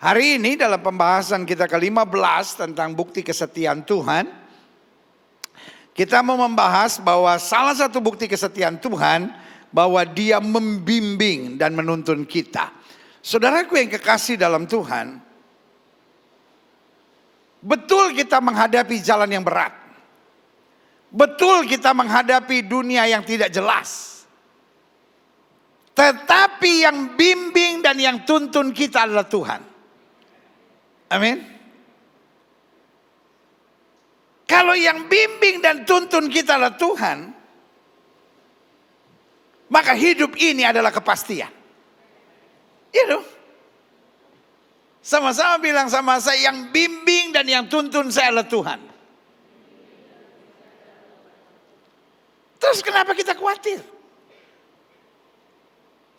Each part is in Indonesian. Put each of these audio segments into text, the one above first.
Hari ini dalam pembahasan kita ke-15 tentang bukti kesetiaan Tuhan, kita mau membahas bahwa salah satu bukti kesetiaan Tuhan, bahwa Dia membimbing dan menuntun kita. Saudaraku yang kekasih dalam Tuhan, betul kita menghadapi jalan yang berat. Betul kita menghadapi dunia yang tidak jelas. Tetapi yang bimbing dan yang tuntun kita adalah Tuhan. Amin. Kalau yang bimbing dan tuntun kita adalah Tuhan, maka hidup ini adalah kepastian. Iya dong. Sama-sama bilang sama saya, yang bimbing dan yang tuntun saya adalah Tuhan. Terus kenapa kita khawatir?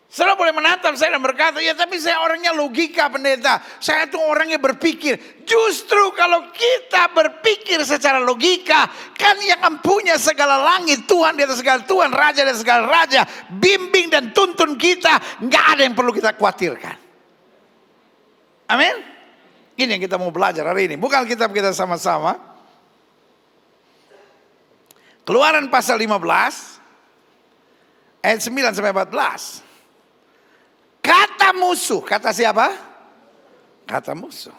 Saudara boleh menatap saya dan berkata, ya tapi saya orangnya logika pendeta. Saya tuh orangnya berpikir. Justru kalau kita berpikir secara logika, kan yang mempunyai segala langit, Tuhan di atas segala Tuhan, Raja di atas segala Raja, bimbing dan tuntun kita, nggak ada yang perlu kita khawatirkan. Amin. Ini yang kita mau belajar hari ini. Bukan kitab kita sama-sama. Keluaran pasal 15, ayat 9 sampai 14. Kata musuh, kata siapa? Kata musuh.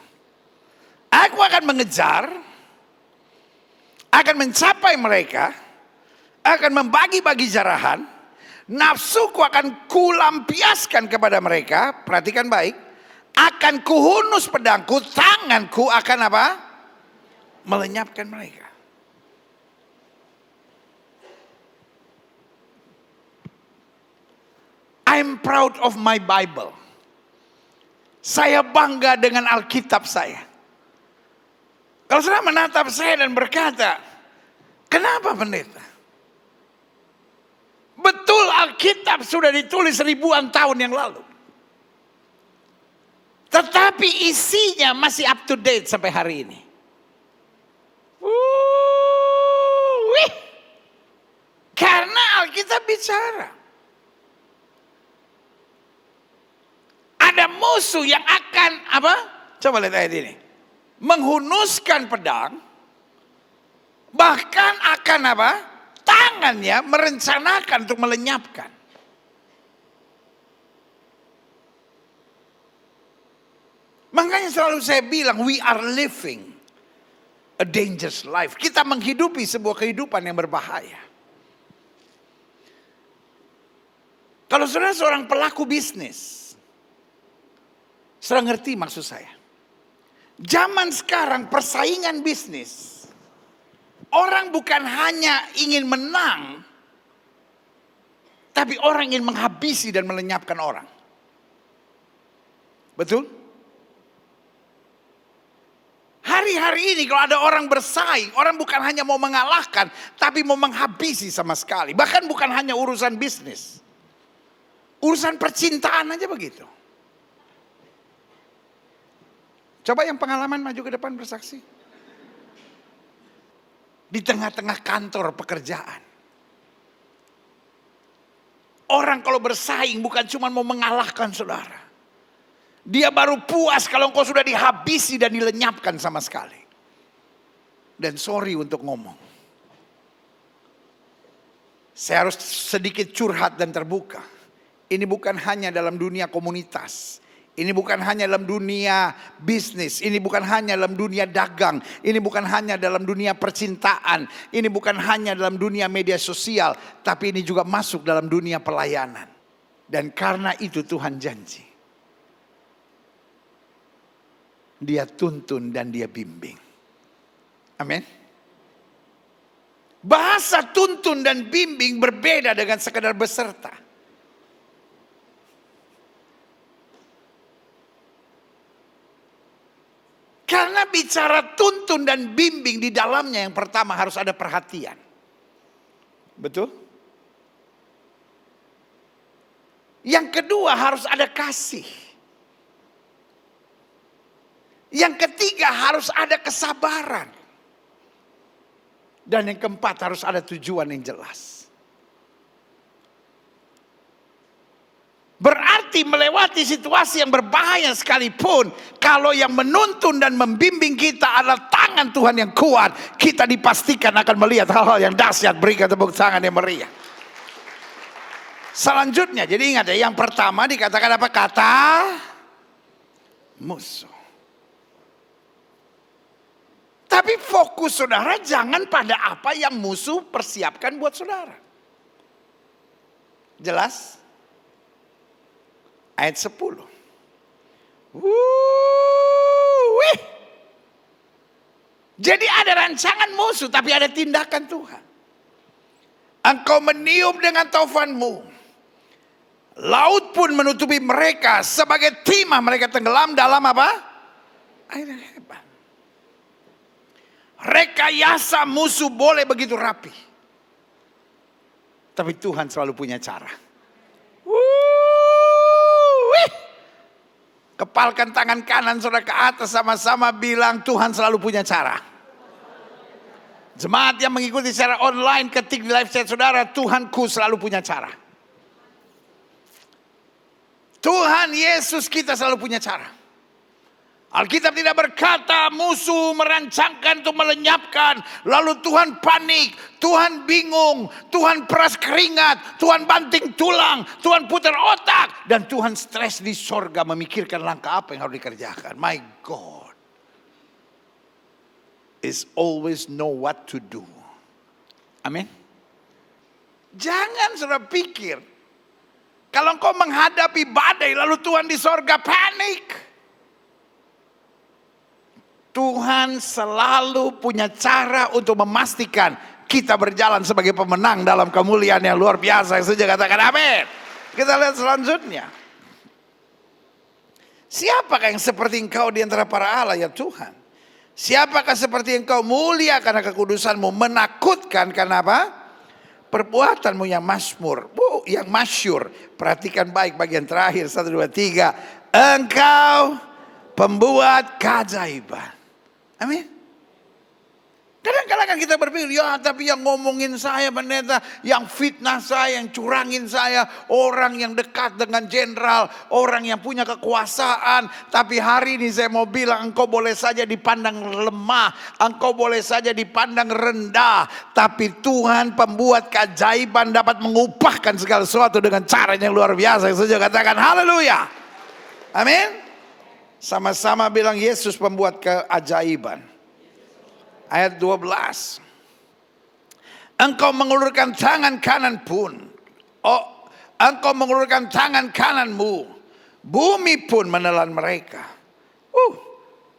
Aku akan mengejar, akan mencapai mereka, akan membagi-bagi jarahan, nafsuku akan kulampiaskan kepada mereka, perhatikan baik, akan kuhunus pedangku, tanganku akan apa? Melenyapkan mereka. I'm proud of my Bible. Saya bangga dengan Alkitab saya. Kalau saudara menatap saya dan berkata, kenapa pendeta? Betul Alkitab sudah ditulis ribuan tahun yang lalu. Tetapi isinya masih up to date sampai hari ini. Karena Alkitab bicara. Ada musuh yang akan apa? Coba lihat ayat ini. Menghunuskan pedang. Bahkan akan apa? Tangannya merencanakan untuk melenyapkan. Makanya selalu saya bilang, we are living a dangerous life. Kita menghidupi sebuah kehidupan yang berbahaya. Kalau saudara seorang pelaku bisnis, saudara ngerti maksud saya. Zaman sekarang persaingan bisnis, orang bukan hanya ingin menang, tapi orang ingin menghabisi dan melenyapkan orang. Betul? Hari-hari ini kalau ada orang bersaing, orang bukan hanya mau mengalahkan, tapi mau menghabisi sama sekali. Bahkan bukan hanya urusan bisnis. Urusan percintaan aja begitu. Coba yang pengalaman maju ke depan bersaksi. Di tengah-tengah kantor pekerjaan. Orang kalau bersaing bukan cuma mau mengalahkan saudara. Dia baru puas kalau engkau sudah dihabisi dan dilenyapkan sama sekali. Dan sorry untuk ngomong. Saya harus sedikit curhat dan terbuka. Ini bukan hanya dalam dunia komunitas. Ini bukan hanya dalam dunia bisnis, ini bukan hanya dalam dunia dagang, ini bukan hanya dalam dunia percintaan, ini bukan hanya dalam dunia media sosial, tapi ini juga masuk dalam dunia pelayanan. Dan karena itu Tuhan janji, Dia tuntun dan Dia bimbing. Amin. Bahasa tuntun dan bimbing berbeda dengan sekadar beserta. Karena bicara tuntun dan bimbing di dalamnya yang pertama harus ada perhatian. Betul? Yang kedua harus ada kasih. Yang ketiga harus ada kesabaran. Dan yang keempat harus ada tujuan yang jelas. Berarti melewati situasi yang berbahaya sekalipun, kalau yang menuntun dan membimbing kita adalah tangan Tuhan yang kuat, kita dipastikan akan melihat hal-hal yang dahsyat. Berikan tepuk tangan yang meriah. Selanjutnya, jadi ingat ya, yang pertama dikatakan apa? Kata musuh. Tapi fokus saudara jangan pada apa yang musuh persiapkan buat saudara. Jelas? Ayat 10. Wih. Jadi ada rancangan musuh, tapi ada tindakan Tuhan. Engkau meniup dengan taufanmu. Laut pun menutupi mereka, sebagai timah mereka tenggelam dalam apa? Air yang hebat. Rekayasa musuh boleh begitu rapi, tapi Tuhan selalu punya cara. Kepalkan tangan kanan saudara ke atas, sama-sama bilang Tuhan selalu punya cara. Jemaat yang mengikuti secara online, ketik di live chat saudara, Tuhanku selalu punya cara. Tuhan Yesus kita selalu punya cara. Alkitab tidak berkata musuh merancangkan untuk melenyapkan, lalu Tuhan panik, Tuhan bingung, Tuhan peras keringat, Tuhan banting tulang, Tuhan putar otak, dan Tuhan stres di sorga memikirkan langkah apa yang harus dikerjakan. My God is always know what to do. Amin. Jangan saudara pikir kalau engkau menghadapi badai lalu Tuhan di sorga panik. Tuhan selalu punya cara untuk memastikan kita berjalan sebagai pemenang dalam kemuliaan yang luar biasa. Yang saja katakan amin. Kita lihat selanjutnya. Siapakah yang seperti engkau di antara para Allah ya Tuhan? Siapakah seperti engkau mulia karena kekudusanmu, menakutkan karena apa? Perbuatanmu yang masyhur, yang masyhur. Perhatikan baik bagian terakhir 1, 2, 3. Engkau pembuat keajaiban. Amin. Kadang-kadang kita berpikir, ya tapi yang ngomongin saya pendeta, yang fitnah saya, yang curangin saya, orang yang dekat dengan jenderal, orang yang punya kekuasaan. Tapi hari ini saya mau bilang, engkau boleh saja dipandang lemah, engkau boleh saja dipandang rendah, tapi Tuhan pembuat keajaiban dapat mengubahkan segala sesuatu dengan cara yang luar biasa. Yang saja katakan haleluya. Amin. Sama-sama bilang Yesus pembuat keajaiban. Ayat 12. Engkau mengulurkan tangan kanan pun. Engkau mengulurkan tangan kananmu. Bumi pun menelan mereka.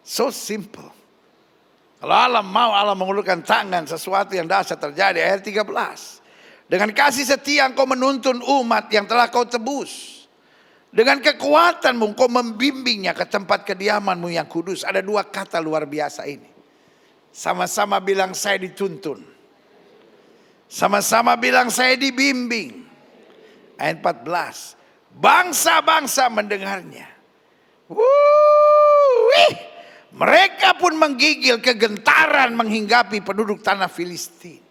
So simple. Kalau Allah mau, Allah mengulurkan tangan, sesuatu yang dahsyat terjadi. Ayat 13. Dengan kasih setia engkau menuntun umat yang telah kau tebus. Dengan kekuatanmu engkau membimbingnya ke tempat kediamanmu yang kudus. Ada 2 kata luar biasa ini. Sama-sama bilang saya dituntun. Sama-sama bilang saya dibimbing. Ayat 14. Bangsa-bangsa mendengarnya. Mereka pun menggigil kegentaran menghinggapi penduduk tanah Filistin.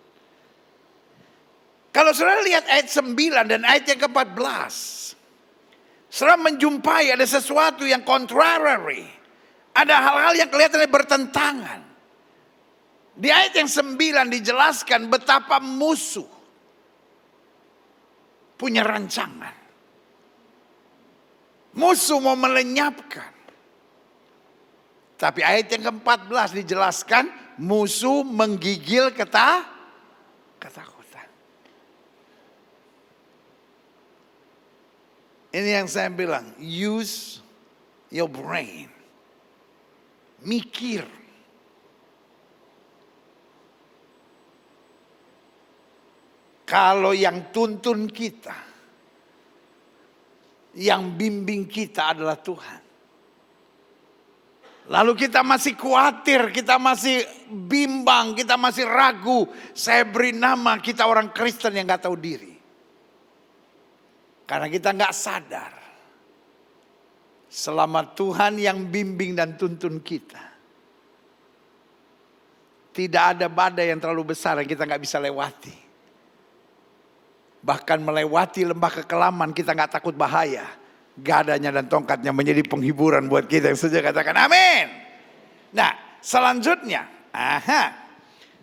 Kalau saudara lihat ayat 9 dan ayat yang ke-14. Saudara menjumpai ada sesuatu yang contrary. Ada hal-hal yang kelihatannya bertentangan. Di ayat yang 9 dijelaskan betapa musuh punya rancangan. Musuh mau melenyapkan. Tapi ayat yang ke-14 dijelaskan musuh menggigil ketakutan. Ini yang saya bilang, use your brain. Mikir. Kalau yang tuntun kita, yang bimbing kita adalah Tuhan. Lalu kita masih khawatir, kita masih bimbang, kita masih ragu. Saya beri nama kita orang Kristen yang gak tahu diri. Karena kita gak sadar. Selama Tuhan yang bimbing dan tuntun kita. Tidak ada badai yang terlalu besar yang kita gak bisa lewati. Bahkan melewati lembah kekelaman kita nggak takut bahaya. Gadanya dan tongkatnya menjadi penghiburan buat kita yang setuju katakan amin. Nah selanjutnya.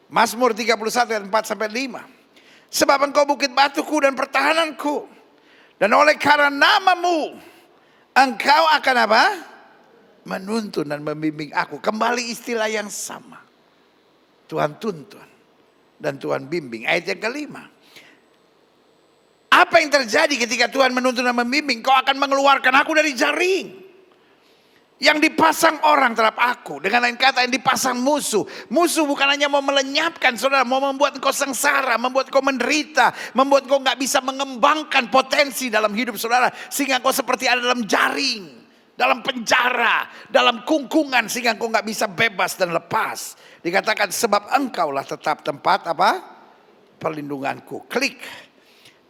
Mazmur 31 ayat 4 sampai 5. Sebab engkau bukit batuku dan pertahananku. Dan oleh karena namamu engkau akan apa? Menuntun dan membimbing aku. Kembali istilah yang sama. Tuhan tuntun dan Tuhan bimbing. Ayat yang kelima. Apa yang terjadi ketika Tuhan menuntun dan membimbing? Kau akan mengeluarkan aku dari jaring yang dipasang orang terhadap aku. Dengan lain kata yang dipasang musuh. Musuh bukan hanya mau melenyapkan saudara. Mau membuat engkau sengsara. Membuat engkau menderita. Membuat engkau gak bisa mengembangkan potensi dalam hidup saudara. Sehingga engkau seperti ada dalam jaring. Dalam penjara. Dalam kungkungan. Sehingga engkau gak bisa bebas dan lepas. Dikatakan sebab engkaulah tetap tempat apa? Perlindunganku. Klik.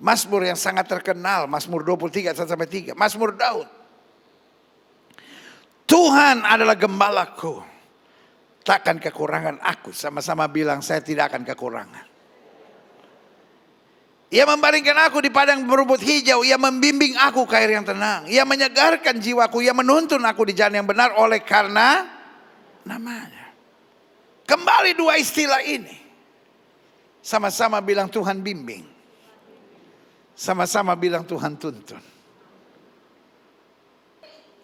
Mazmur yang sangat terkenal. Mazmur 23 sampai 3. Mazmur Daud. Tuhan adalah gembalaku. Takkan kekurangan aku. Sama-sama bilang saya tidak akan kekurangan. Ia membaringkan aku di padang berumput hijau. Ia membimbing aku ke air yang tenang. Ia menyegarkan jiwaku. Ia menuntun aku di jalan yang benar oleh karena namanya. Kembali dua istilah ini. Sama-sama bilang Tuhan bimbing. Sama-sama bilang Tuhan tuntun.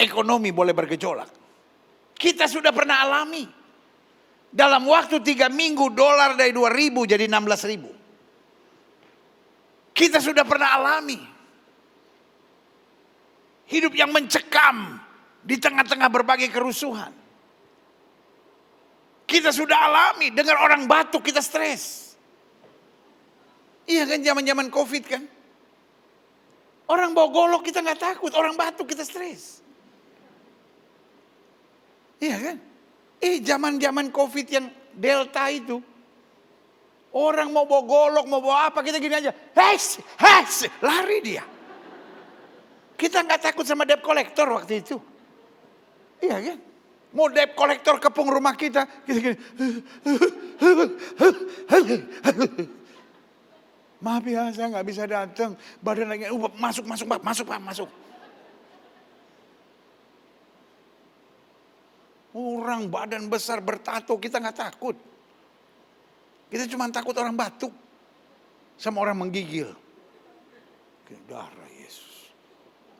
Ekonomi boleh bergejolak. Kita sudah pernah alami. Dalam waktu 3 minggu dolar dari 2.000 jadi 16.000. Kita sudah pernah alami. Hidup yang mencekam di tengah-tengah berbagai kerusuhan. Kita sudah alami dengar orang batuk kita stres. Iya kan zaman-zaman Covid kan. Orang bawa golok kita nggak takut, orang batuk kita stres. Iya kan? Zaman-zaman Covid yang Delta itu. Orang mau bawa golok, mau bawa apa, kita gini aja. Hes, lari dia. Kita nggak takut sama debt collector waktu itu. Iya kan? Mau debt collector kepung rumah kita gini. Maaf ya, saya nggak bisa datang. Badan lagi, masuk. Orang badan besar bertato, kita nggak takut. Kita cuma takut orang batuk. Sama orang menggigil. Darah Yesus.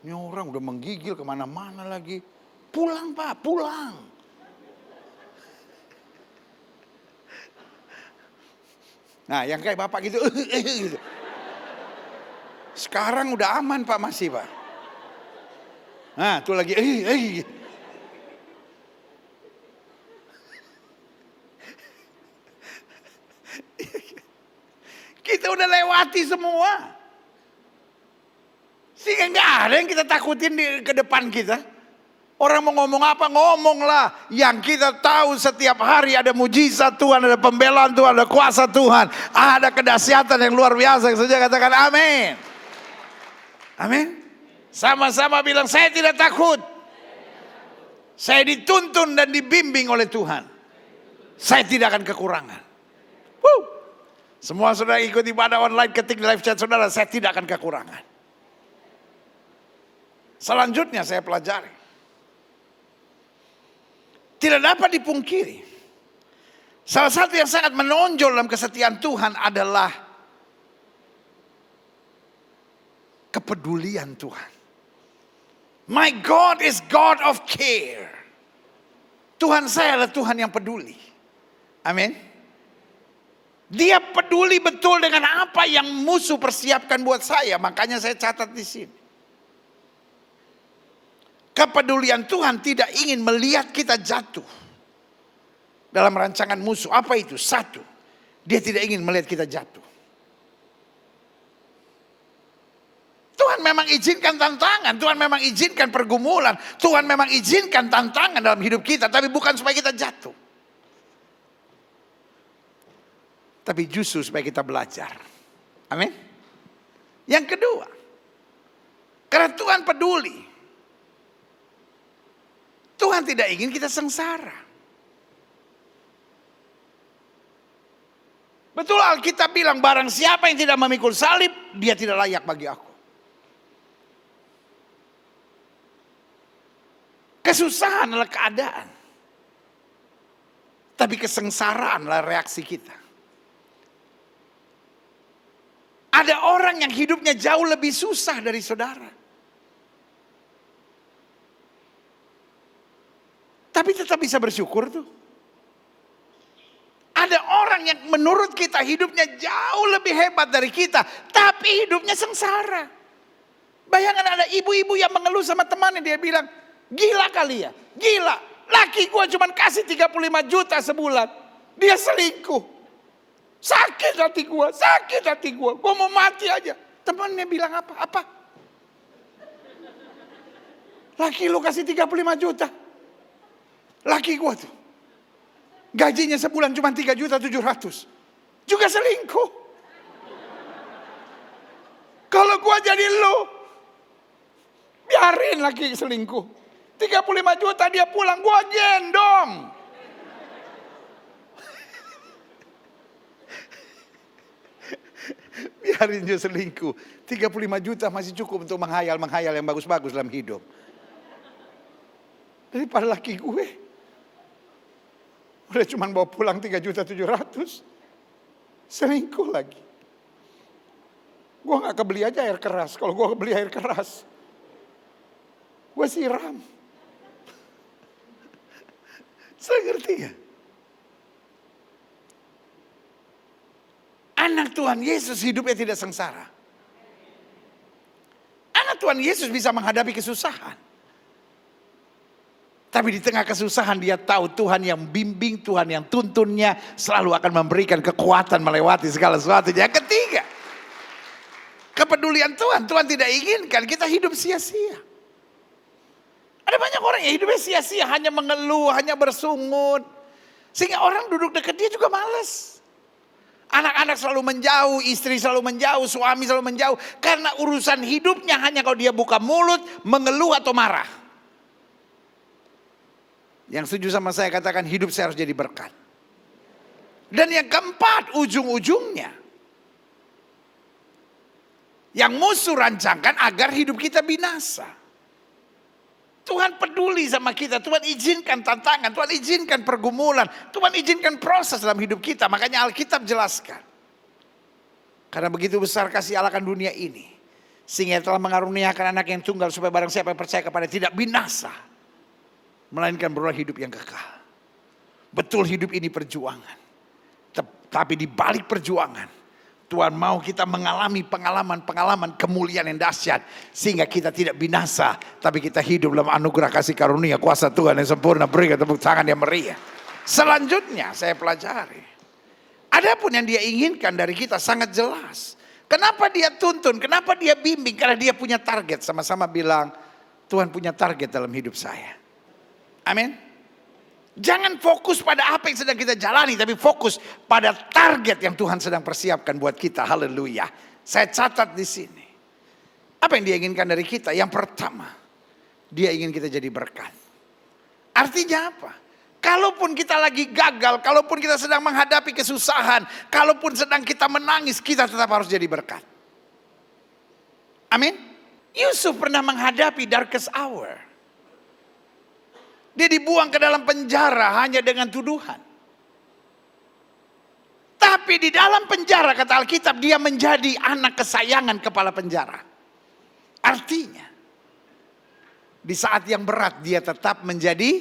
Ini orang udah menggigil kemana-mana lagi. Pulang Pak, pulang. Nah yang kayak bapak gitu. Gitu. Sekarang udah aman Pak, masih Pak. Nah tuh lagi. Kita udah lewati semua. Sehingga gak ada yang kita takutin ke depan kita. Orang mau ngomong apa, ngomonglah. Yang kita tahu setiap hari ada mujizat Tuhan, ada pembelaan Tuhan, ada kuasa Tuhan. Ada kedahsyatan yang luar biasa. Yang saja katakan amin. Amin. Sama-sama bilang saya tidak takut. Saya dituntun dan dibimbing oleh Tuhan. Saya tidak akan kekurangan. Semua saudara ikut ibadah online, ketik di live chat saudara, saya tidak akan kekurangan. Selanjutnya saya pelajari. Tidak dapat dipungkiri. Salah satu yang sangat menonjol dalam kesetiaan Tuhan adalah kepedulian Tuhan. My God is God of care. Tuhan saya adalah Tuhan yang peduli. Amin. Dia peduli betul dengan apa yang musuh persiapkan buat saya. Makanya saya catat di sini. Kepedulian Tuhan tidak ingin melihat kita jatuh dalam rancangan musuh. Apa itu? Satu, dia tidak ingin melihat kita jatuh. Tuhan memang izinkan tantangan, Tuhan memang izinkan pergumulan, Tuhan memang izinkan tantangan dalam hidup kita, tapi bukan supaya kita jatuh. Tapi justru supaya kita belajar. Amin. Yang kedua, karena Tuhan peduli, Tuhan tidak ingin kita sengsara. Betul, Alkitab bilang barang siapa yang tidak memikul salib, dia tidak layak bagi aku. Kesusahan adalah keadaan. Tapi kesengsaraan adalah reaksi kita. Ada orang yang hidupnya jauh lebih susah dari saudara. Tapi tetap bisa bersyukur tuh. Ada orang yang menurut kita hidupnya jauh lebih hebat dari kita. Tapi hidupnya sengsara. Bayangkan ada ibu-ibu yang mengeluh sama temannya. Dia bilang, gila kali ya, gila. Laki gue cuma kasih 35 juta sebulan. Dia selingkuh. Sakit hati gue, sakit hati gue. Gue mau mati aja. Temannya bilang apa? Apa? Laki lu kasih 35 juta. Laki gue tuh. Gajinya sebulan cuma 3.700.000. Juga selingkuh. Kalau gue jadi lu, biarin laki selingkuh. 35 juta dia pulang, gue gendong. Biarin dia selingkuh. 35 juta masih cukup untuk menghayal-menghayal yang bagus-bagus dalam hidup. Daripada laki gue. Udah cuma bawa pulang 3.700.000. Selingkuh lagi. Gue gak kebeli aja air keras. Kalau gue kebeli air keras, gue siram. Saya ngerti ya. Anak Tuhan Yesus hidupnya tidak sengsara. Anak Tuhan Yesus bisa menghadapi kesusahan. Tapi di tengah kesusahan dia tahu Tuhan yang bimbing, Tuhan yang tuntunnya selalu akan memberikan kekuatan melewati segala sesuatu. Yang ketiga, kepedulian Tuhan. Tuhan tidak inginkan kita hidup sia-sia. Ada banyak orang yang hidupnya sia-sia, hanya mengeluh, hanya bersungut. Sehingga orang duduk dekat dia juga malas. Anak-anak selalu menjauh, istri selalu menjauh, suami selalu menjauh. Karena urusan hidupnya hanya kalau dia buka mulut, mengeluh atau marah. Yang setuju sama saya katakan hidup saya harus jadi berkat. Dan yang keempat, ujung-ujungnya. Yang musuh rancangkan agar hidup kita binasa. Tuhan peduli sama kita, Tuhan izinkan tantangan, Tuhan izinkan pergumulan, Tuhan izinkan proses dalam hidup kita. Makanya Alkitab jelaskan. Karena begitu besar kasih Allah akan dunia ini. Sehingga telah mengaruniakan anak yang tunggal supaya barang siapa yang percaya kepada tidak binasa. Melainkan beroleh hidup yang kekal. Betul hidup ini perjuangan. Tapi di balik perjuangan, Tuhan mau kita mengalami pengalaman-pengalaman kemuliaan yang dahsyat. Sehingga kita tidak binasa. Tapi kita hidup dalam anugerah kasih karunia kuasa Tuhan yang sempurna. Berikan tepuk tangan yang meriah. Selanjutnya saya pelajari. Adapun yang dia inginkan dari kita sangat jelas. Kenapa dia tuntun? Kenapa dia bimbing? Karena dia punya target. Sama-sama bilang, Tuhan punya target dalam hidup saya. Amin. Jangan fokus pada apa yang sedang kita jalani, tapi fokus pada target yang Tuhan sedang persiapkan buat kita. Haleluya. Saya catat di sini. Apa yang dia inginkan dari kita? Yang pertama, dia ingin kita jadi berkat. Artinya apa? Kalaupun kita lagi gagal, kalaupun kita sedang menghadapi kesusahan, kalaupun sedang kita menangis, kita tetap harus jadi berkat. Amin. Yusuf pernah menghadapi darkest hour. Dia dibuang ke dalam penjara hanya dengan tuduhan. Tapi di dalam penjara kata Alkitab dia menjadi anak kesayangan kepala penjara. Artinya di saat yang berat dia tetap menjadi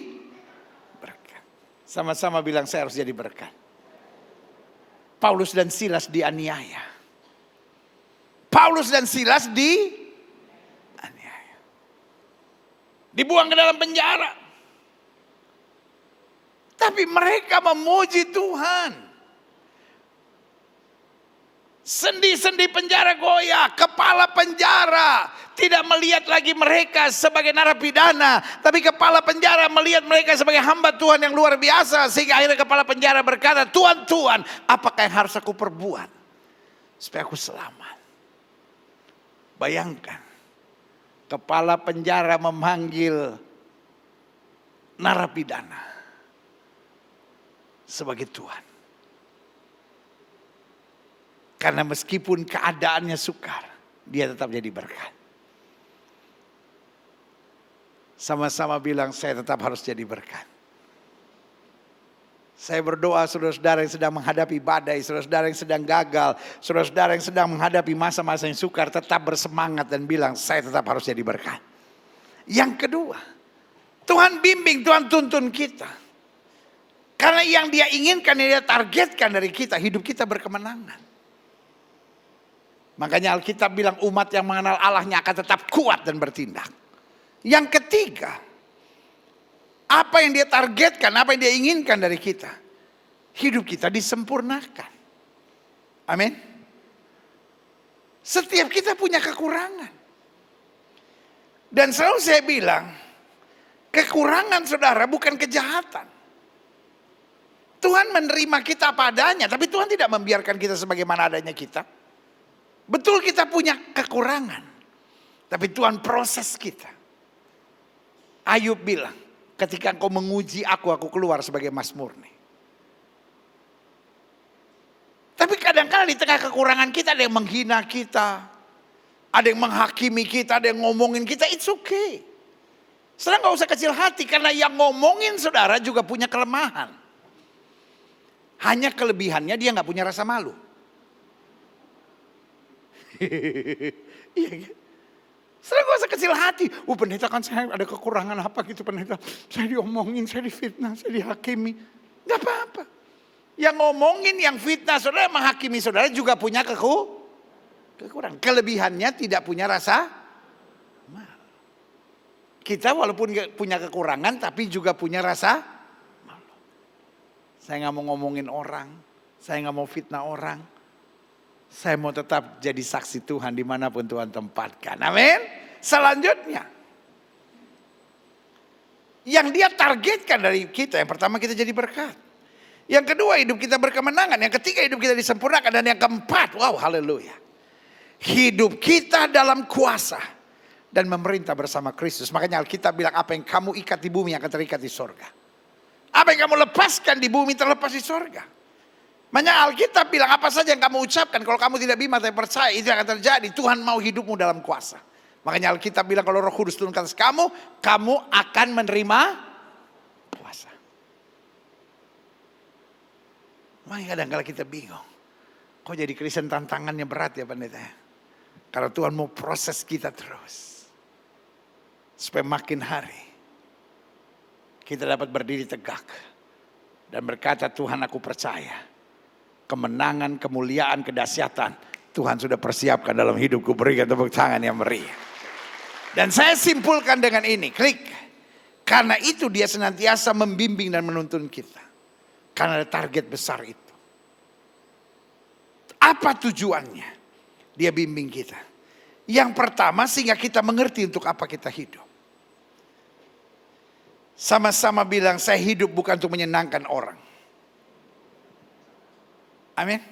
berkat. Sama-sama bilang saya harus jadi berkat. Paulus dan Silas dianiaya. Paulus dan Silas dianiaya. Dibuang ke dalam penjara. Tapi mereka memuji Tuhan. Sendi-sendi penjara goyah. Kepala penjara tidak melihat lagi mereka sebagai narapidana. Tapi kepala penjara melihat mereka sebagai hamba Tuhan yang luar biasa. Sehingga akhirnya kepala penjara berkata, Tuhan, Tuhan, apakah yang harus aku perbuat supaya aku selamat? Bayangkan. Kepala penjara memanggil narapidana sebagai Tuhan. Karena meskipun keadaannya sukar, dia tetap jadi berkat. Sama-sama bilang, saya tetap harus jadi berkat. Saya berdoa saudara-saudara yang sedang menghadapi badai, saudara-saudara yang sedang gagal, saudara-saudara yang sedang menghadapi masa-masa yang sukar, tetap bersemangat dan bilang, saya tetap harus jadi berkat. Yang kedua, Tuhan bimbing, Tuhan tuntun kita. Karena yang dia inginkan, yang dia targetkan dari kita, hidup kita berkemenangan. Makanya Alkitab bilang umat yang mengenal Allahnya akan tetap kuat dan bertindak. Yang ketiga, apa yang dia targetkan, apa yang dia inginkan dari kita, hidup kita disempurnakan. Amin. Setiap kita punya kekurangan. Dan selalu saya bilang, kekurangan saudara bukan kejahatan. Tuhan menerima kita apa adanya, tapi Tuhan tidak membiarkan kita sebagaimana adanya kita. Betul kita punya kekurangan, tapi Tuhan proses kita. Ayub bilang, ketika engkau menguji aku keluar sebagai emas murni. Tapi kadang-kadang di tengah kekurangan kita ada yang menghina kita, ada yang menghakimi kita, ada yang ngomongin kita, it's okay. Saudara gak usah kecil hati, karena yang ngomongin saudara juga punya kelemahan. Hanya kelebihannya dia gak punya rasa malu. Iya kan? Saudara gak usah kecil hati. Pendeta kan saya ada kekurangan apa gitu pendeta. Saya diomongin, saya difitnah, saya dihakimi. Gak apa-apa. Yang ngomongin, yang fitnah saudara, menghakimi saudara juga punya kekurangan. Kelebihannya tidak punya rasa malu. Kita walaupun punya kekurangan tapi juga punya rasa malu. Saya gak mau ngomongin orang. Saya gak mau fitnah orang. Saya mau tetap jadi saksi Tuhan dimanapun Tuhan tempatkan. Amin. Selanjutnya, yang dia targetkan dari kita, yang pertama kita jadi berkat. Yang kedua hidup kita berkemenangan. Yang ketiga hidup kita disempurnakan. Dan yang keempat, wow haleluya, hidup kita dalam kuasa dan memerintah bersama Kristus. Makanya Alkitab bilang apa yang kamu ikat di bumi akan terikat di sorga. Apa yang kamu lepaskan di bumi terlepas di sorga. Makanya Alkitab bilang apa saja yang kamu ucapkan, kalau kamu tidak bima tapi percaya itu akan terjadi. Tuhan mau hidupmu dalam kuasa. Makanya Alkitab bilang kalau Roh Kudus turun ke atas kamu, kamu akan menerima kuasa. Makanya kadang-kadang kita bingung. Kok jadi Kristen tantangannya berat ya pendeta? Karena Tuhan mau proses kita terus. Supaya makin hari kita dapat berdiri tegak. Dan berkata Tuhan aku percaya. Kemenangan, kemuliaan, kedahsyatan Tuhan sudah persiapkan dalam hidupku. Berikan tepuk tangan yang meriah. Dan saya simpulkan dengan ini, klik. Karena itu dia senantiasa membimbing dan menuntun kita. Karena ada target besar itu. Apa tujuannya? Dia bimbing kita. Yang pertama sehingga kita mengerti untuk apa kita hidup. Sama-sama bilang saya hidup bukan untuk menyenangkan orang. Amin.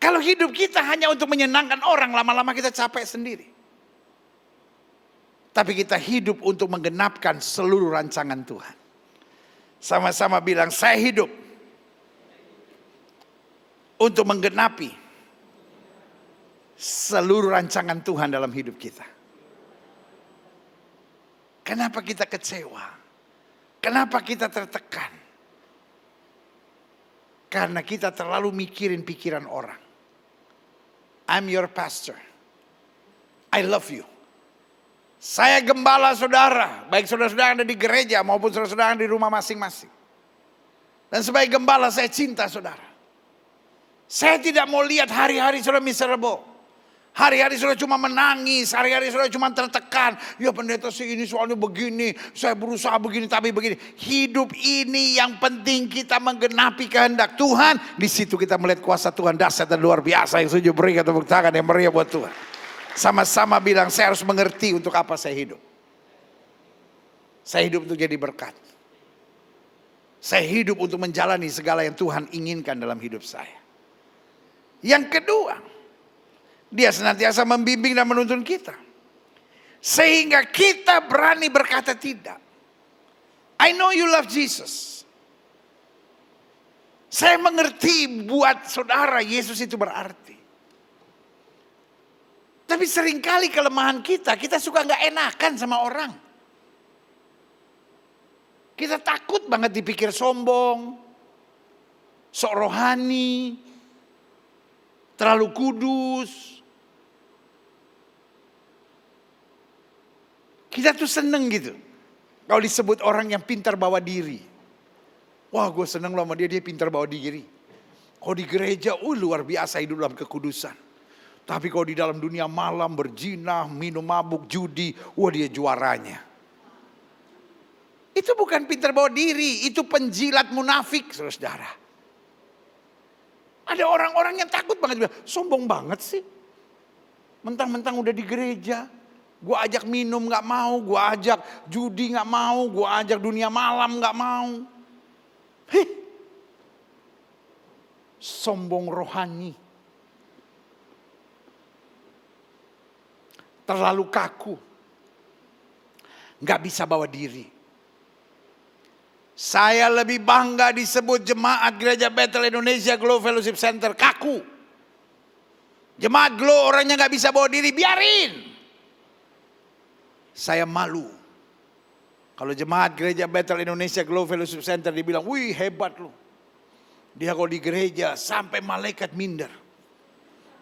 Kalau hidup kita hanya untuk menyenangkan orang, lama-lama kita capek sendiri. Tapi kita hidup untuk menggenapkan seluruh rancangan Tuhan. Sama-sama bilang, saya hidup untuk menggenapi seluruh rancangan Tuhan dalam hidup kita. Kenapa kita kecewa? Kenapa kita tertekan? Karena kita terlalu mikirin pikiran orang. I'm your pastor. I love you. Saya gembala saudara. Baik saudara-saudara yang ada di gereja maupun saudara-saudara yang di rumah masing-masing. Dan sebagai gembala saya cinta saudara. Saya tidak mau lihat hari-hari saudara miserable. Hari-hari saudara cuma menangis. Hari-hari saudara cuma tertekan. Ya pendeta sih ini soalnya begini. Saya berusaha begini tapi begini. Hidup ini yang penting kita menggenapi kehendak Tuhan. Di situ kita melihat kuasa Tuhan dahsyat dan luar biasa. Yang setuju berikan tepuk tangan yang meriah buat Tuhan. Sama-sama bilang saya harus mengerti untuk apa saya hidup. Saya hidup untuk jadi berkat. Saya hidup untuk menjalani segala yang Tuhan inginkan dalam hidup saya. Yang kedua, dia senantiasa membimbing dan menuntun kita. Sehingga kita berani berkata tidak. I know you love Jesus. Saya mengerti buat saudara Yesus itu berarti. Tapi seringkali kelemahan kita suka gak enakan sama orang. Kita takut banget dipikir sombong, sok rohani, terlalu kudus. Kita tuh seneng gitu kalau disebut orang yang pintar bawa diri. Wah, gue seneng loh sama dia pintar bawa diri. Kalau di gereja, luar biasa hidup dalam kekudusan. Tapi kalau di dalam dunia malam, berzina, minum mabuk, judi, wah dia juaranya. Itu bukan pintar bawa diri, itu penjilat munafik, saudara. Ada orang-orang yang takut banget, sombong banget sih. Mentang-mentang udah di gereja, gue ajak minum gak mau, gue ajak judi gak mau, gue ajak dunia malam gak mau. Sombong rohani. Terlalu kaku. Gak bisa bawa diri. Saya lebih bangga disebut jemaat Gereja Bethel Indonesia Glow Fellowship Center kaku. Jemaat Glow orangnya gak bisa bawa diri, biarin. Saya malu. Kalau jemaat Gereja Bethel Indonesia Glow Fellowship Center dibilang, wih hebat lu. Dia kalau di gereja sampai malaikat minder.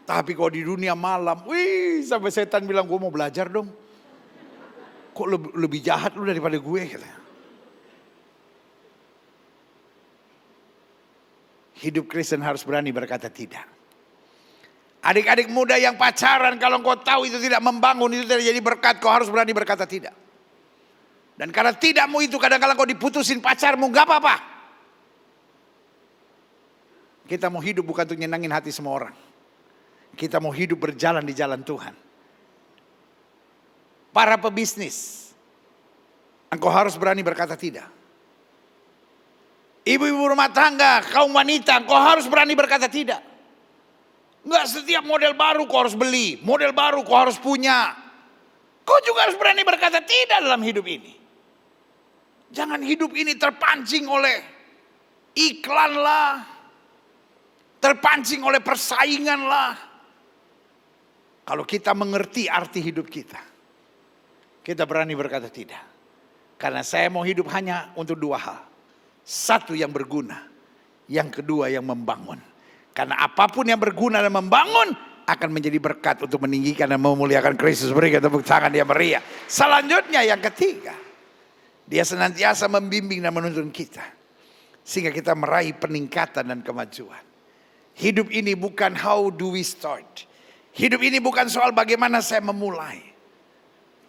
Tapi kalau di dunia malam, wih sampai setan bilang, gue mau belajar dong. Kok lebih jahat lu daripada gue, katanya. Hidup Kristen harus berani berkata tidak. Adik-adik muda yang pacaran, kalau kau tahu itu tidak membangun, itu tidak jadi berkat, kau harus berani berkata tidak. Dan karena tidakmu itu kadang-kadang kau diputusin pacarmu, gak apa-apa. Kita mau hidup bukan untuk nyenangin hati semua orang. Kita mau hidup berjalan di jalan Tuhan. Para pebisnis, engkau harus berani berkata tidak. Ibu-ibu rumah tangga, kaum wanita, engkau harus berani berkata tidak. Enggak setiap model baru kau harus beli, model baru kau harus punya. Kau juga harus berani berkata tidak dalam hidup ini. Jangan hidup ini terpancing oleh iklan lah, terpancing oleh persaingan lah. Kalau kita mengerti arti hidup kita berani berkata tidak. Karena saya mau hidup hanya untuk dua hal. Satu yang berguna, yang kedua yang membangun. Karena apapun yang berguna dan membangun akan menjadi berkat untuk meninggikan dan memuliakan Kristus. Berikan tepuk tangan dia meriah. Selanjutnya yang ketiga, dia senantiasa membimbing dan menuntun kita. Sehingga kita meraih peningkatan dan kemajuan. Hidup ini bukan how do we start. Hidup ini bukan soal bagaimana saya memulai.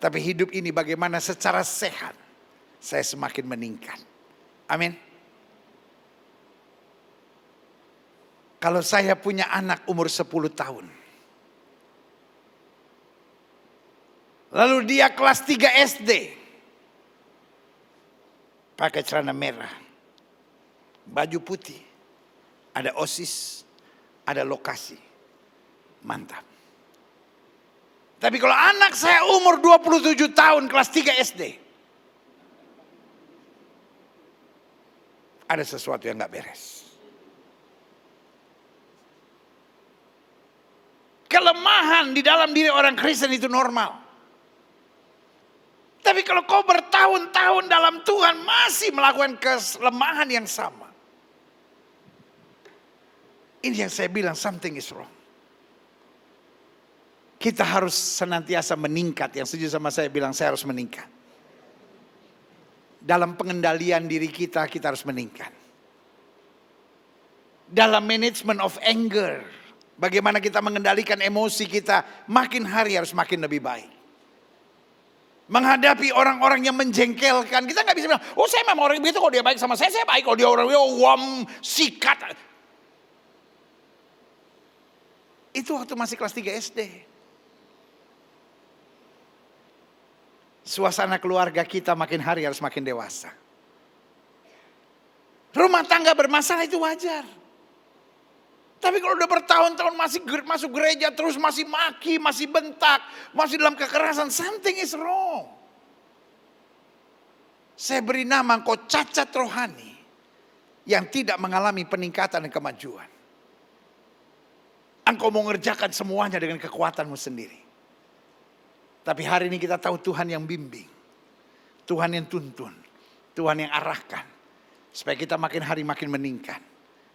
Tapi hidup ini bagaimana secara sehat saya semakin meningkat. Amin. Kalau saya punya anak umur 10 tahun. Lalu dia kelas 3 SD. Pakai celana merah. Baju putih. Ada OSIS. Ada lokasi. Mantap. Tapi kalau anak saya umur 27 tahun kelas 3 SD. Ada sesuatu yang gak beres. Kelemahan di dalam diri orang Kristen itu normal. Tapi kalau kau bertahun-tahun dalam Tuhan masih melakukan kelemahan yang sama. Ini yang saya bilang something is wrong. Kita harus senantiasa meningkat. Yang setuju sama saya bilang saya harus meningkat. Dalam pengendalian diri kita harus meningkat. Dalam management of anger. Bagaimana kita mengendalikan emosi kita, makin hari harus makin lebih baik. Menghadapi orang-orang yang menjengkelkan, kita gak bisa bilang, oh saya memang orang begitu, kalau dia baik sama saya baik. Kalau dia orang sikat. Itu waktu masih kelas 3 SD. Suasana keluarga kita makin hari harus makin dewasa. Rumah tangga bermasalah itu wajar. Tapi kalau udah bertahun-tahun masih masuk gereja terus masih maki, masih bentak, masih dalam kekerasan, something is wrong. Saya beri nama engkau cacat rohani. yang tidak mengalami peningkatan dan kemajuan. Engkau mau mengerjakan semuanya dengan kekuatanmu sendiri. Tapi hari ini kita tahu Tuhan yang bimbing, Tuhan yang tuntun, Tuhan yang arahkan. Supaya kita makin hari makin meningkat,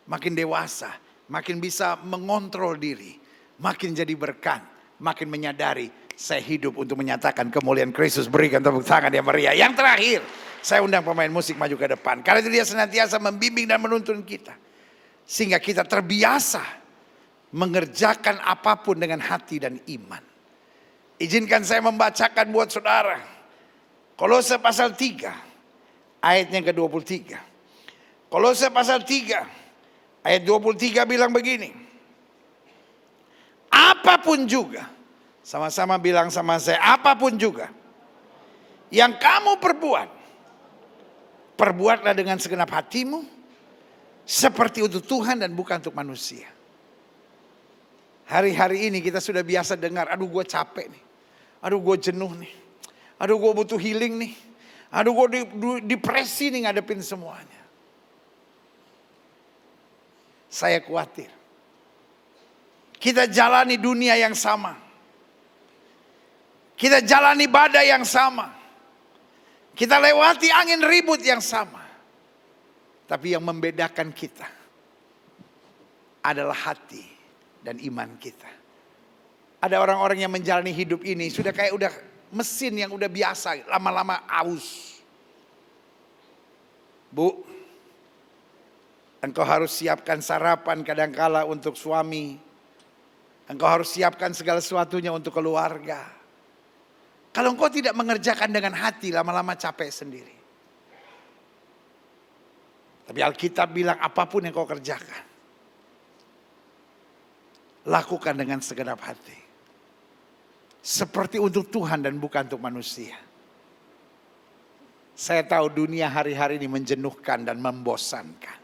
makin dewasa, makin bisa mengontrol diri, makin jadi berkat, makin menyadari saya hidup untuk menyatakan kemuliaan Kristus. Berikan tepuk tangan yang meriah. Yang terakhir, saya undang pemain musik maju ke depan. Karena itu dia senantiasa membimbing dan menuntun kita. Sehingga kita terbiasa mengerjakan apapun dengan hati dan iman. Izinkan saya membacakan buat saudara Kolose pasal 3 ayatnya ke-23. Kolose pasal 3 ayat 23 bilang begini. Apapun juga, sama-sama bilang sama saya, apapun juga yang kamu perbuat, perbuatlah dengan segenap hatimu, seperti untuk Tuhan dan bukan untuk manusia. Hari-hari ini kita sudah biasa dengar, aduh gue capek nih, aduh gue jenuh nih, aduh gue butuh healing nih, aduh gue depresi nih ngadepin semuanya. Saya khawatir. Kita jalani dunia yang sama. Kita jalani badai yang sama. Kita lewati angin ribut yang sama. Tapi yang membedakan kita adalah hati dan iman kita. Ada orang-orang yang menjalani hidup ini sudah kayak udah mesin yang udah biasa, lama-lama aus. Bu, engkau harus siapkan sarapan kadangkala untuk suami. Engkau harus siapkan segala sesuatunya untuk keluarga. Kalau engkau tidak mengerjakan dengan hati, lama-lama capek sendiri. Tapi Alkitab bilang apapun yang kau kerjakan, lakukan dengan segenap hati. Seperti untuk Tuhan dan bukan untuk manusia. Saya tahu dunia hari-hari ini menjenuhkan dan membosankan.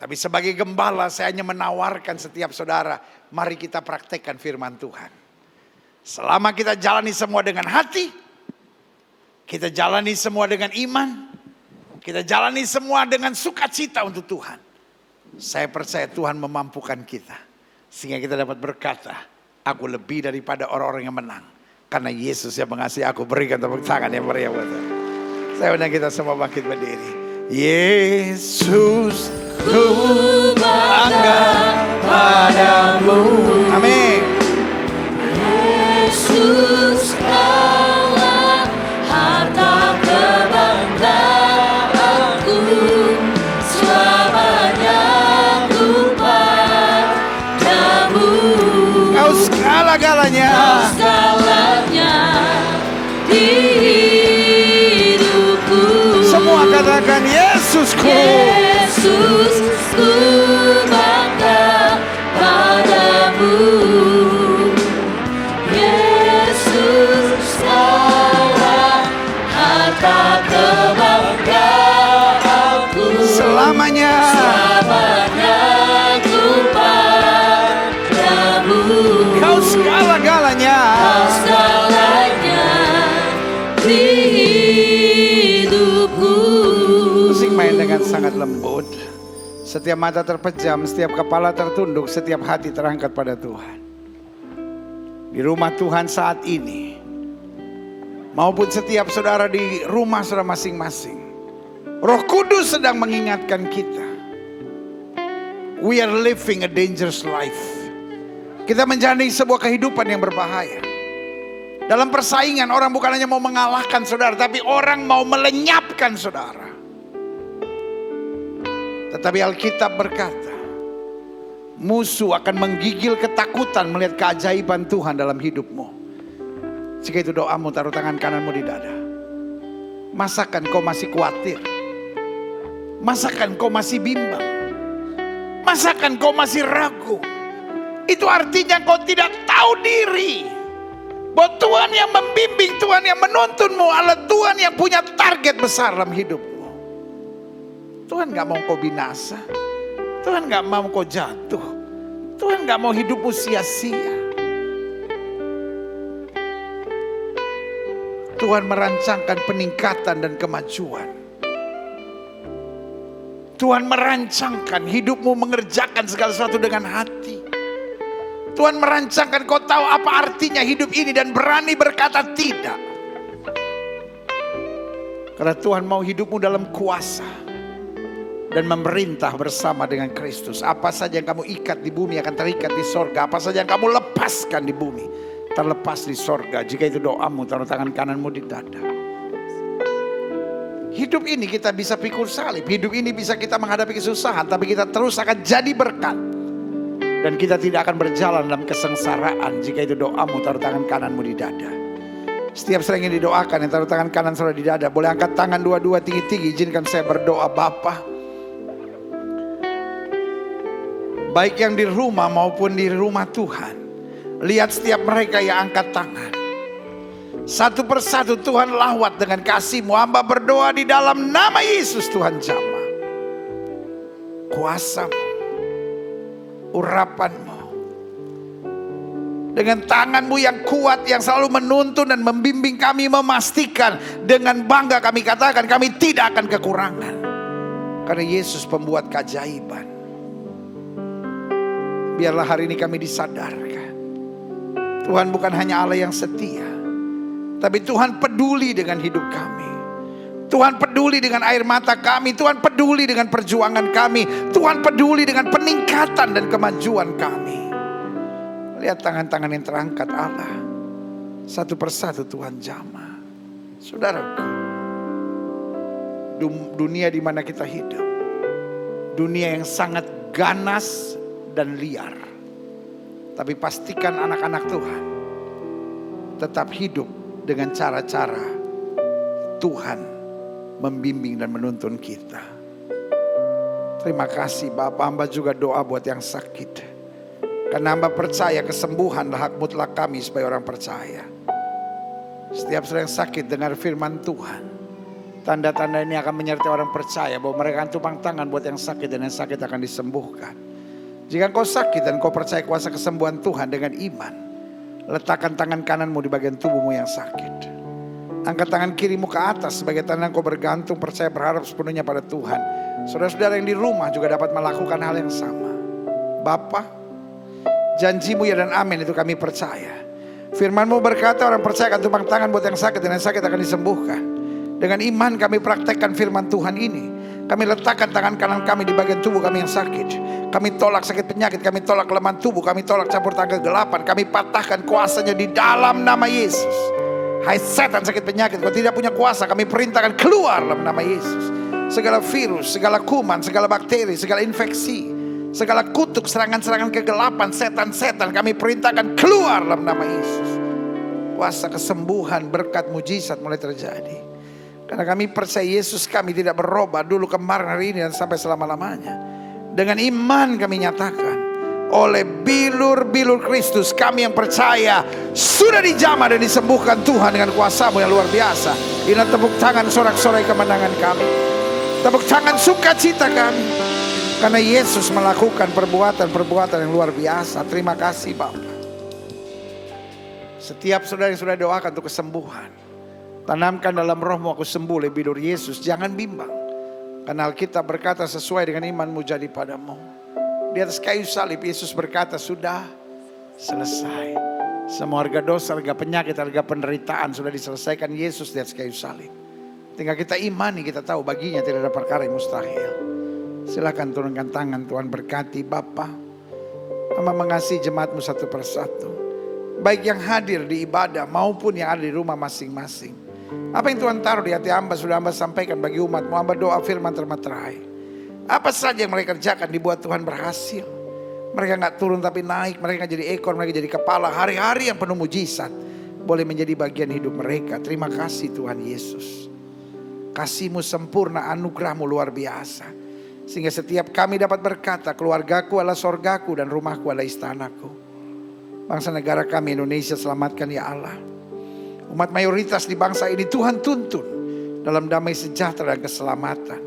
Tapi sebagai gembala saya hanya menawarkan setiap saudara, mari kita praktekkan firman Tuhan. Selama kita jalani semua dengan hati, kita jalani semua dengan iman, kita jalani semua dengan sukacita untuk Tuhan. Saya percaya Tuhan memampukan kita. Sehingga kita dapat berkata, aku lebih daripada orang-orang yang menang. Karena Yesus yang mengasihi aku. Berikan tepuk tangan yang meriah buat saya. Saya undang kita semua bangkit berdiri. Yesus, ku bangga padamu. Amin. Yesus Allah, harta kebanggaanku, selamanya ku padamu. Kau segala-galanya, di hidupku. Semua katakan Yesusku. Yesus, ku bangga padamu. Yesus Allah, harta kebanggaanku, Selamanya. selamanya ku padamu. Kau segala-galanya. Kau segalanya di hidupku. Musik main dengan sangat lembut. Setiap mata terpejam, setiap kepala tertunduk, setiap hati terangkat pada Tuhan. Di rumah Tuhan saat ini, maupun setiap saudara di rumah saudara masing-masing, Roh Kudus sedang mengingatkan kita. We are living a dangerous life. Kita menjalani sebuah kehidupan yang berbahaya. Dalam persaingan orang bukan hanya mau mengalahkan saudara, tapi orang mau melenyapkan saudara. Tetapi Alkitab berkata, musuh akan menggigil ketakutan melihat keajaiban Tuhan dalam hidupmu. Jika itu doamu, taruh tangan kananmu di dada. Masakan kau masih khawatir? Masakan kau masih bimbang? Masakan kau masih ragu? Itu artinya kau tidak tahu diri. Bahwa Tuhan yang membimbing, Tuhan yang menuntunmu adalah Tuhan yang punya target besar dalam hidupmu. Tuhan gak mau kau binasa. Tuhan gak mau kau jatuh. Tuhan gak mau hidupmu sia-sia. Tuhan merancangkan peningkatan dan kemajuan. Tuhan merancangkan hidupmu mengerjakan segala sesuatu dengan hati. Tuhan merancangkan kau tahu apa artinya hidup ini dan berani berkata tidak. Karena Tuhan mau hidupmu dalam kuasa dan memerintah bersama dengan Kristus. Apa saja yang kamu ikat di bumi akan terikat di sorga. Apa saja yang kamu lepaskan di bumi terlepas di sorga. Jika itu doamu, taruh tangan kananmu di dada. Hidup ini kita bisa pikul salib. Hidup ini bisa kita menghadapi kesusahan. Tapi kita terus akan jadi berkat. Dan kita tidak akan berjalan dalam kesengsaraan. Jika itu doamu, taruh tangan kananmu di dada. Setiap sering yang didoakan, yang taruh tangan kanan saudara di dada, boleh angkat tangan dua-dua tinggi-tinggi. Izinkan saya berdoa. Bapa, baik yang di rumah maupun di rumah Tuhan, lihat setiap mereka yang angkat tangan. Satu persatu Tuhan lawat dengan kasih-Mu. Hamba berdoa di dalam nama Yesus. Tuhan jamah kuasa-Mu, urapan-Mu, dengan tangan-Mu yang kuat, yang selalu menuntun dan membimbing kami, memastikan dengan bangga kami katakan kami tidak akan kekurangan. Karena Yesus pembuat keajaiban. Biarlah hari ini kami disadarkan, Tuhan bukan hanya Allah yang setia, tapi Tuhan peduli dengan hidup kami. Tuhan peduli dengan air mata kami. Tuhan peduli dengan perjuangan kami. Tuhan peduli dengan peningkatan dan kemajuan kami. Lihat tangan-tangan yang terangkat Allah. Satu persatu Tuhan jamah. Saudaraku, dunia di mana kita hidup, dunia yang sangat ganas dan liar. Tapi pastikan anak-anak Tuhan tetap hidup dengan cara-cara Tuhan membimbing dan menuntun kita. Terima kasih Bapak. Hamba juga doa buat yang sakit. Karena hamba percaya kesembuhan hak mutlak kami sebagai orang percaya. Setiap yang sakit dengar firman Tuhan. Tanda-tanda ini akan menyertai orang percaya bahwa mereka akan tumpang tangan buat yang sakit dan yang sakit akan disembuhkan. Jika kau sakit dan kau percaya kuasa kesembuhan Tuhan dengan iman, letakkan tangan kananmu di bagian tubuhmu yang sakit. Angkat tangan kirimu ke atas sebagai tanda kau bergantung, percaya, berharap sepenuhnya pada Tuhan. Saudara-saudara yang di rumah juga dapat melakukan hal yang sama. Bapa, janji-Mu ya dan amin itu kami percaya. Firman-Mu berkata orang percaya akan tumpang tangan buat yang sakit dan yang sakit akan disembuhkan. Dengan iman kami praktekkan firman Tuhan ini. Kami letakkan tangan kanan kami di bagian tubuh kami yang sakit. Kami tolak sakit penyakit, kami tolak kelemahan tubuh, kami tolak campur tangan kegelapan. Kami patahkan kuasanya di dalam nama Yesus. Hai setan sakit penyakit, kau tidak punya kuasa. Kami perintahkan keluar dalam nama Yesus. Segala virus, segala kuman, segala bakteri, segala infeksi, segala kutuk, serangan-serangan kegelapan, setan-setan kami perintahkan keluar dalam nama Yesus. Kuasa kesembuhan, berkat, mujizat mulai terjadi. Karena kami percaya Yesus kami tidak berubah dulu, kemarin, hari ini dan sampai selama-lamanya. Dengan iman kami nyatakan, oleh bilur-bilur Kristus kami yang percaya sudah dijamah dan disembuhkan Tuhan dengan kuasa-Mu yang luar biasa. Inilah tepuk tangan sorak-sorai kemenangan kami. Tepuk tangan sukacita kami. Karena Yesus melakukan perbuatan-perbuatan yang luar biasa. Terima kasih Bapak. Setiap saudara yang sudah doakan untuk kesembuhan, tanamkan dalam rohmu, aku sembuh oleh bilur Yesus. Jangan bimbang. Karena Alkitab berkata sesuai dengan imanmu jadi padamu. Di atas kayu salib Yesus berkata sudah selesai. Semua harga dosa, harga penyakit, harga penderitaan sudah diselesaikan Yesus di atas kayu salib. Tinggal kita imani, kita tahu baginya tidak ada perkara yang mustahil. Silakan turunkan tangan. Tuhan berkati Bapa. Hamba mengasihi jemaat-Mu satu persatu. Baik yang hadir di ibadah maupun yang ada di rumah masing-masing. Apa yang Tuhan taruh di hati hamba sudah hamba sampaikan bagi umat-Mu. Hamba doa firman termaterai. Apa saja yang mereka kerjakan dibuat Tuhan berhasil. Mereka gak turun tapi naik. Mereka jadi ekor, mereka jadi kepala. Hari-hari yang penuh mujizat boleh menjadi bagian hidup mereka. Terima kasih Tuhan Yesus. Kasih-Mu sempurna, anugerah-Mu luar biasa. Sehingga setiap kami dapat berkata, keluargaku adalah sorgaku dan rumahku adalah istanaku. Bangsa negara kami Indonesia selamatkan ya Allah. Umat mayoritas di bangsa ini Tuhan tuntun dalam damai sejahtera dan keselamatan.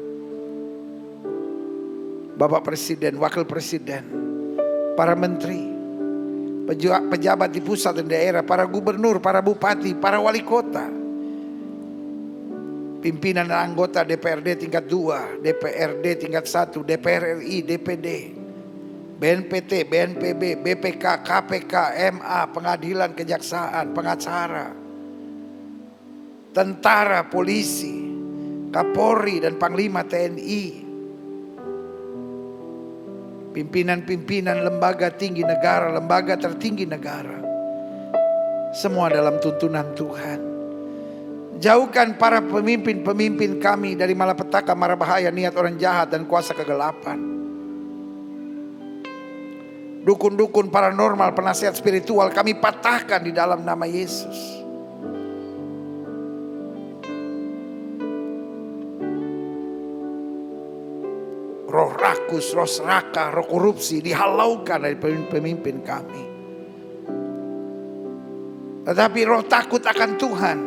Bapak Presiden, Wakil Presiden, para menteri, pejabat di pusat dan daerah, para gubernur, para bupati, para wali kota, pimpinan dan anggota DPRD tingkat 2, DPRD tingkat 1, DPR RI, DPD, BNPT, BNPB, BPK, KPK, MA, pengadilan, kejaksaan, pengacara, tentara, polisi, Kapolri dan Panglima TNI, pimpinan-pimpinan lembaga tinggi negara, lembaga tertinggi negara, semua dalam tuntunan Tuhan. Jauhkan para pemimpin-pemimpin kami dari malapetaka, mara bahaya, niat orang jahat dan kuasa kegelapan. Dukun-dukun paranormal, penasihat spiritual kami patahkan di dalam nama Yesus. Roh rakus, roh serakah, roh korupsi dihalaukan dari pemimpin kami. Tetapi roh takut akan Tuhan,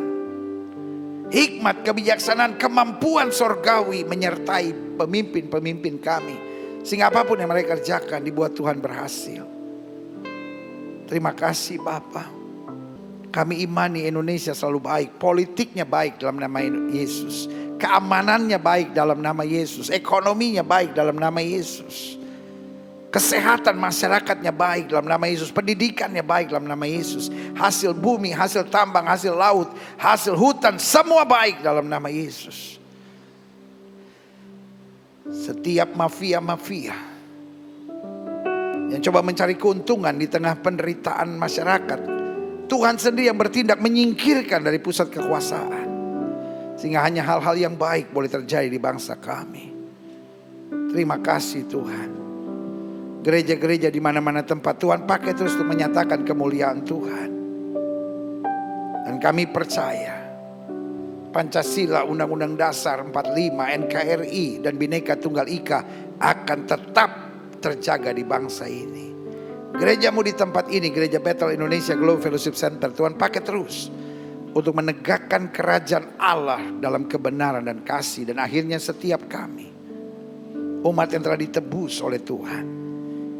hikmat, kebijaksanaan, kemampuan sorgawi menyertai pemimpin-pemimpin kami. Sehingga apapun yang mereka kerjakan dibuat Tuhan berhasil. Terima kasih Bapa. Kami imani Indonesia selalu baik. Politiknya baik dalam nama Yesus. Keamanannya baik dalam nama Yesus. Ekonominya baik dalam nama Yesus. Kesehatan masyarakatnya baik dalam nama Yesus. Pendidikannya baik dalam nama Yesus. Hasil bumi, hasil tambang, hasil laut, hasil hutan, semua baik dalam nama Yesus. Setiap mafia-mafia yang coba mencari keuntungan di tengah penderitaan masyarakat, Tuhan sendiri yang bertindak menyingkirkan dari pusat kekuasaan. Sehingga hanya hal-hal yang baik boleh terjadi di bangsa kami. Terima kasih Tuhan. Gereja-gereja di mana-mana tempat Tuhan pakai terus untuk menyatakan kemuliaan Tuhan. Dan kami percaya Pancasila, Undang-Undang Dasar 45, NKRI dan Bhinneka Tunggal Ika akan tetap terjaga di bangsa ini. Gerejamu di tempat ini, Gereja Bethel Indonesia Global Fellowship Center, Tuhan pakai terus untuk menegakkan kerajaan Allah dalam kebenaran dan kasih. Dan akhirnya setiap kami, umat yang telah ditebus oleh Tuhan,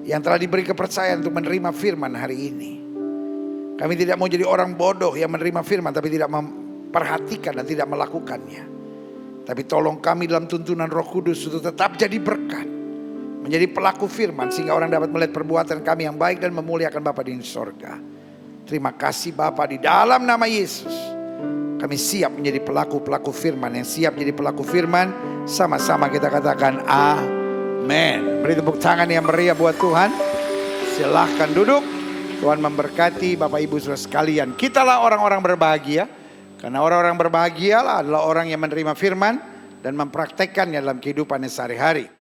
yang telah diberi kepercayaan untuk menerima firman hari ini. Kami tidak mau jadi orang bodoh yang menerima firman tapi tidak memperhatikan dan tidak melakukannya. Tapi tolong kami dalam tuntunan Roh Kudus untuk tetap jadi berkat, menjadi pelaku firman, sehingga orang dapat melihat perbuatan kami yang baik dan memuliakan Bapa di sorga. Terima kasih Bapa, di dalam nama Yesus kami siap menjadi pelaku-pelaku firman. Yang siap menjadi pelaku firman, sama-sama kita katakan amin. Beri tepuk tangan yang meriah buat Tuhan. Silahkan duduk. Tuhan memberkati Bapak Ibu Saudara sekalian. Kitalah orang-orang berbahagia, karena orang-orang berbahagia adalah orang yang menerima firman dan mempraktekkannya dalam kehidupannya sehari-hari.